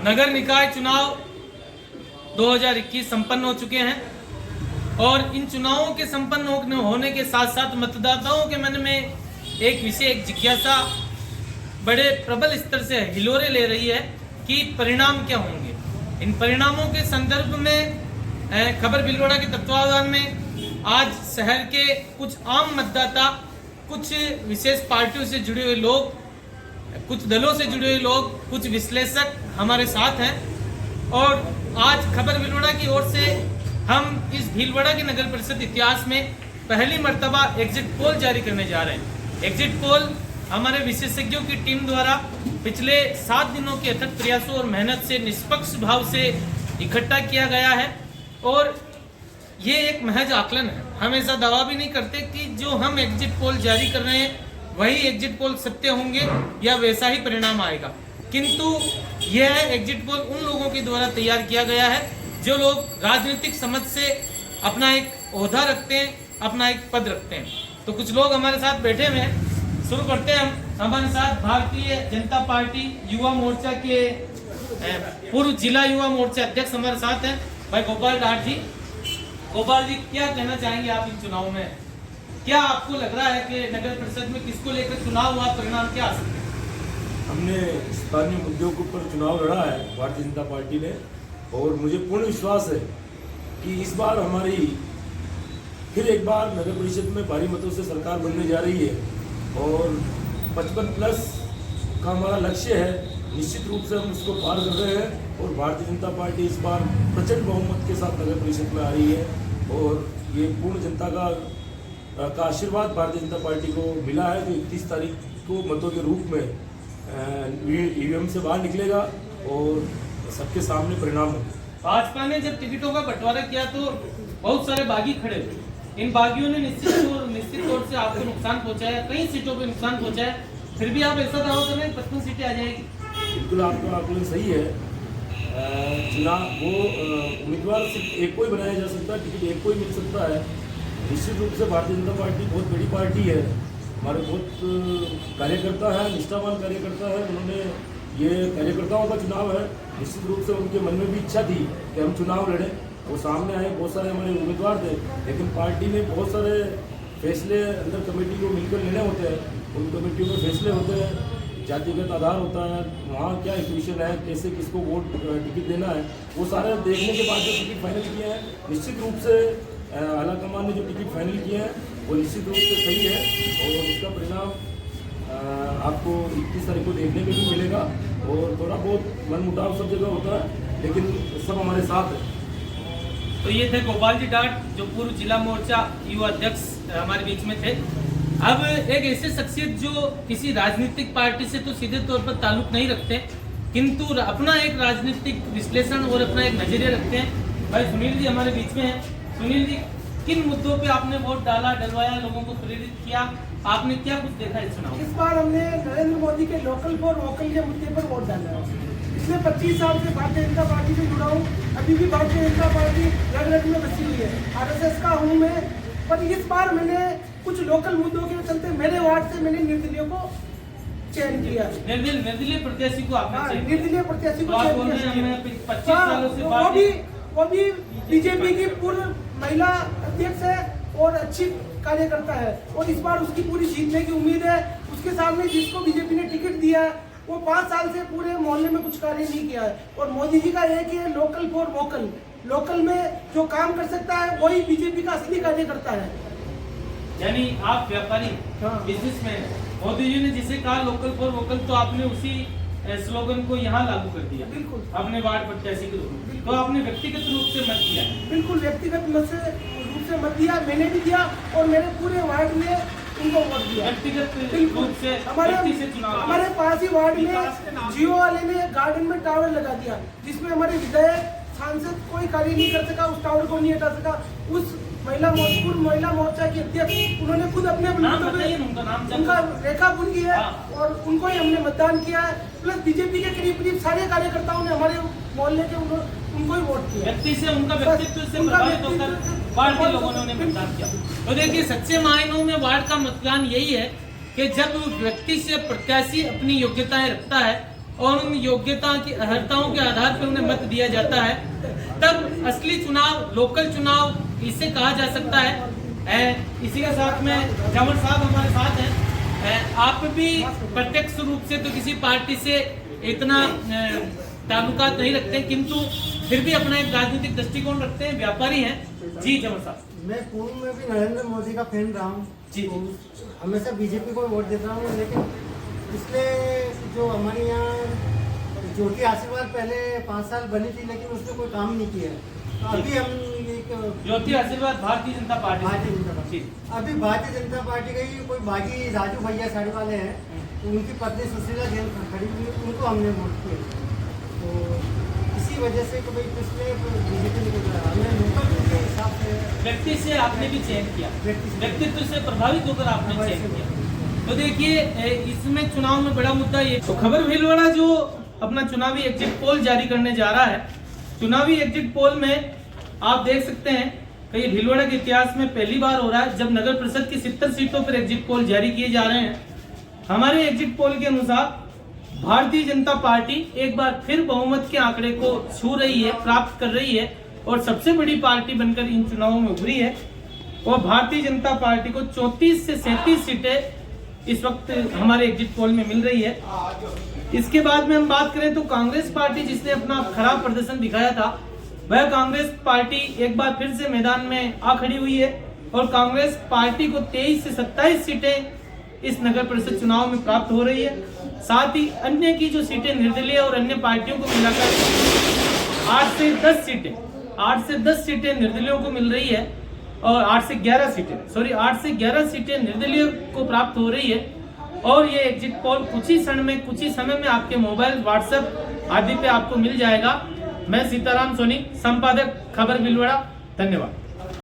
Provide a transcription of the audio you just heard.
नगर निकाय चुनाव 2021 संपन्न हो चुके हैं और इन चुनावों के संपन्न होने के साथ साथ मतदाताओं के मन में एक विषय, एक जिज्ञासा बड़े प्रबल स्तर से हिलोरे ले रही है कि परिणाम क्या होंगे। इन परिणामों के संदर्भ में खबर भीलवाड़ा के तत्वावधान में आज शहर के कुछ आम मतदाता, कुछ विशेष पार्टियों से जुड़े हुए लोग, कुछ दलों से जुड़े हुए लोग, कुछ विश्लेषक हमारे साथ हैं और आज खबर भीलवाड़ा की ओर से हम इस भीलवाड़ा के नगर परिषद इतिहास में पहली मर्तबा एग्जिट पोल जारी करने जा रहे हैं। एग्जिट पोल हमारे विशेषज्ञों की टीम द्वारा पिछले 7 दिनों के अथक प्रयासों और मेहनत से निष्पक्ष भाव से इकट्ठा किया गया है और ये एक महज आकलन है। हम ऐसा दावा भी नहीं करते कि जो हम एग्जिट पोल जारी कर रहे हैं वही एग्जिट पोल सत्य होंगे या वैसा ही परिणाम आएगा, किंतु यह एग्जिट पोल उन लोगों के द्वारा तैयार किया गया है जो लोग राजनीतिक समझ से अपना एक ओहदा रखते हैं, अपना एक पद रखते हैं। तो कुछ लोग हमारे साथ बैठे हुए हैं, शुरू करते हैं हम। हमारे साथ भारतीय जनता पार्टी युवा मोर्चा के पूर्व जिला युवा मोर्चा अध्यक्ष हमारे साथ हैं भाई गोपाल डाट जी। गोपाल जी, क्या कहना चाहेंगे आप इन चुनाव में? क्या आपको लग रहा है कि नगर परिषद में किसको लेकर चुनाव हुआ, परिणाम क्या आ सकते हैं? हमने स्थानीय मुद्दों के ऊपर चुनाव लड़ा है भारतीय जनता पार्टी ने और मुझे पूर्ण विश्वास है कि इस बार हमारी फिर एक बार नगर परिषद में भारी मतों से सरकार बनने जा रही है और 55+ का हमारा लक्ष्य है। निश्चित रूप से हम उसको पार कर रहे हैं और भारतीय जनता पार्टी इस बार प्रचंड बहुमत के साथ नगर परिषद में आ रही है और ये पूर्ण जनता का आशीर्वाद भारतीय जनता पार्टी को मिला है जो 31 तारीख को मतों के रूप में ईवीएम से बाहर निकलेगा और सबके सामने परिणाम होगा। भाजपा ने जब टिकटों का बंटवारा किया तो बहुत सारे बागी खड़े हुए। इन बागियों ने निश्चित तौर से आपको नुकसान पहुंचाया, कई सीटों पे नुकसान पहुंचाया, फिर भी आप ऐसा दावा कर रहे हैं 55 सीटें आ जाएगी? बिल्कुल, आपका आकलन सही है। चुनाव वो उम्मीदवार सिर्फ एक को ही बनाया जा सकता है, टिकट एक को ही मिल सकता है। निश्चित रूप से भारतीय जनता पार्टी बहुत बड़ी पार्टी है, हमारे बहुत कार्यकर्ता है, निष्ठावान कार्यकर्ता है। उन्होंने ये कार्यकर्ताओं का चुनाव है, निश्चित रूप से उनके मन में भी इच्छा थी कि हम चुनाव लड़ें। वो सामने आए, बहुत सारे हमारे उम्मीदवार थे, लेकिन पार्टी में बहुत सारे फैसले अंदर कमेटी को मिलकर लेने होते हैं। उन कमेटियों में फैसले होते हैं, जातिगत आधार होता है, वहाँ क्या इक्वेशन है, कैसे किसको वोट टिकट देना है, वो सारे देखने के बाद जो टिकट फाइनल किए हैं, निश्चित रूप से आला कमान ने जो टिकट फाइनल किए हैं वो निश्चित रूप से सही है और उसका परिणाम आपको 31 तारीख को देखने को भी मिलेगा। और थोड़ा बहुत मनमुटाव सब जगह होता है, लेकिन सब हमारे साथ है। तो ये थे गोपाल जी डाट, जो पूर्व जिला मोर्चा युवा अध्यक्ष हमारे बीच में थे। अब एक ऐसे शख्सियत जो किसी राजनीतिक पार्टी से तो सीधे तौर पर ताल्लुक नहीं रखते, किंतु अपना एक राजनीतिक विश्लेषण और अपना एक नजरिया रखते हैं, भाई सुनील जी हमारे बीच में हैं। सुनील जी, किन मुद्दों पे आपने वोट डाला, डलवाया, लोगों को प्रेरित किया, आपने क्या कुछ देखा इस चुनाव? इस बार हमने नरेंद्र मोदी के लोकल फॉर वोकल के मुद्दे पर वोट डाला है। पिछले 25 साल से भारतीय जनता पार्टी से जुड़ा हूँ, अभी भी भारतीय जनता पार्टी रग रग में बसी हुई है, RSS का हूँ मैं। पर इस बार मैंने कुछ लोकल मुद्दों के चलते मेरे वार्ड से मैंने निर्दलीय को चयन किया। निर्दलीय प्रत्याशी को आपने निर्दलीय प्रत्याशी को चयन किया। वो भी बीजेपी की पूर्व महिला अध्यक्ष है और अच्छी कार्यकर्ता है और इस बार उसकी पूरी जीतने की उम्मीद है। उसके सामने जिसको बीजेपी ने टिकट दिया है वो 5 साल से पूरे मोहल्ले में कुछ कार्य नहीं किया है और मोदी जी का एक ही है लोकल फॉर वोकल। लोकल में जो काम कर सकता है वही बीजेपी का असली कार्यकर्ता है। यानी आप व्यापारी, बिजनेसमैन, मोदी जी ने जिसे कहा लोकल फॉर वोकल, तो आपने उसी स्लोगन को यहाँ लागू कर दिया। बिल्कुल, अपने वार्ड प्रत्याशी के रूप में। तो आपने व्यक्तिगत रूप से मत दिया? बिल्कुल, व्यक्तिगत रूप से मत दिया, मैंने भी दिया और मेरे पूरे वार्ड में उनको वोट दिया। व्यक्तिगत रूप से हमारे पास ही वार्ड में जियो वाले ने गार्डन में टावर लगा दिया, जिसमें हमारे विधायक सांसद कोई कार्य नहीं कर सका, उस टावर को नहीं हटा सका। उस महिला मोर्चा की अध्यक्ष उन्होंने खुद अपने उनका रेखा बुन की है और उनको ही हमने मतदान किया है। प्लस बीजेपी के करीब सारे कार्यकर्ताओं ने हमारे मोहल्ले के उनको ही वोट किया। व्यक्ति से, उनका व्यक्तित्व से प्रभावित होकर वार्ड के लोगों ने उन्हें मतदान किया। तो देखिए, सच्चे मायनों में वार्ड का मतदान यही है कि जब व्यक्ति से प्रत्याशी अपनी योग्यताएं रखता है और उन योग्यता की अर्हताओं के आधार पर उन्हें मत दिया जाता है, तब असली चुनाव, लोकल चुनाव इसे कहा जा सकता है। इसी के साथ में जामर साहब हमारे साथ हैं। आप भी प्रत्यक्ष रूप से तो किसी पार्टी से इतना ताल्लुकात नहीं रखते, किंतु फिर भी अपना एक राजनीतिक दृष्टिकोण रखते हैं, व्यापारी हैं। जी जामर साहब। मैं पूर्व में भी नरेंद्र मोदी का फैन रहा हूँ जी। तो हमेशा बीजेपी को वोट देता हूँ, लेकिन पिछले जो हमारे यहाँ ज्योति आशीर्वाद पहले 5 साल बनी थी, लेकिन उसने कोई काम नहीं किया। तो अभी हम एक ज्योति आशीर्वाद भारतीय जनता पार्टी। अभी भारतीय जनता पार्टी का ही कोई बागी राजू भैया साड़ी वाले हैं, तो उनकी पत्नी सुशीला जैन खड़ी हुई, उनको हमने वोट किया। तो इसी वजह से कि भाई पिछले बीजेपी ने हमने लोकल के हिसाब से व्यक्ति से आपने भी चयन किया, व्यक्तित्व से प्रभावित होकर आपने चयन किया। तो देखिए इसमें चुनाव में बड़ा मुद्दा ये, तो खबर भीलवाड़ा जो अपना चुनावी एग्जिट पोल जारी करने जा रहा है, चुनावी एग्जिट पोल में आप देख सकते हैं कि ये भीलवाड़ा के इतिहास में पहली बार हो रहा है जब नगर परिषद की 70 सीटों पर एग्जिट पोल जारी किए जा रहे हैं। हमारे एग्जिट पोल के अनुसार भारतीय जनता पार्टी एक बार फिर बहुमत के आंकड़े को छू रही है, प्राप्त कर रही है और सबसे बड़ी पार्टी बनकर इन चुनावों में उभरी है। और भारतीय जनता पार्टी को 34 से 37 सीटें इस वक्त हमारे एग्जिट पोल में मिल रही है। इसके बाद में हम बात करें तो कांग्रेस पार्टी जिसने अपना खराब प्रदर्शन दिखाया था, वह कांग्रेस पार्टी एक बार फिर से मैदान में आ खड़ी हुई है और कांग्रेस पार्टी को 23 से 27 सीटें इस नगर परिषद चुनाव में प्राप्त हो रही है। साथ ही अन्य की जो सीटें निर्दलीय और अन्य पार्टियों को मिलाकर 8 से 10 सीटें निर्दलीयों को मिल रही है और 8 से 11 सीटें निर्दलीय को प्राप्त हो रही है। और ये एग्जिट पोल कुछ ही समय में आपके मोबाइल, व्हाट्सएप आदि पे आपको मिल जाएगा। मैं सीताराम सोनी, संपादक खबर भीलवाड़ा। धन्यवाद।